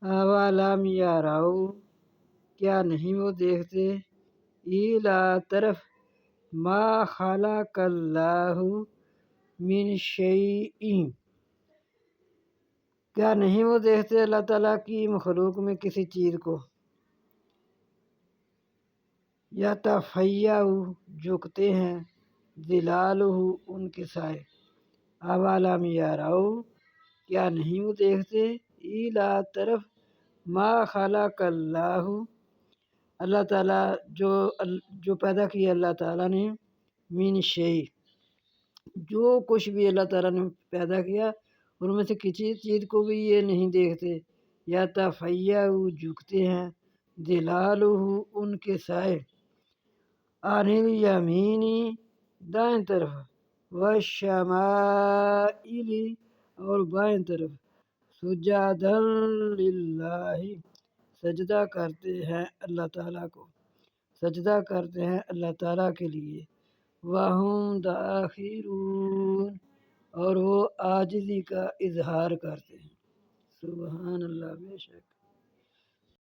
اولم یرو، کیا نہیں وہ دیکھتے، الا طرف ما خلق اللہ من شیء، کیا نہیں وہ دیکھتے اللہ تعالیٰ کی مخلوق میں کسی چیز کو، یتفیع، جھکتے ہیں، ظلالہ، ان کے سائے، اولم یرو، کیا نہیں وہ دیکھتے، الا طرف ما خلق اللہ، اللہ تعالیٰ جو پیدا کیا اللہ تعالیٰ نے، من شیء، جو کچھ بھی اللہ تعالیٰ نے پیدا کیا ان میں سے کسی چیز کو بھی یہ نہیں دیکھتے، یتفیع، جھکتے ہیں، ظلالہ، ان کے سائے، عن الیمین، دائیں طرف، والشمائل، اور بائیں طرف، سجدا للہ، سجدہ کرتے ہیں اللہ تعالیٰ کو، سجدہ کرتے ہیں اللہ تعالیٰ کے لیے، وَهُمْ دَاخِرُونَ، اور وہ عاجزی کا اظہار کرتے ہیں، سبحان اللہ، بے شک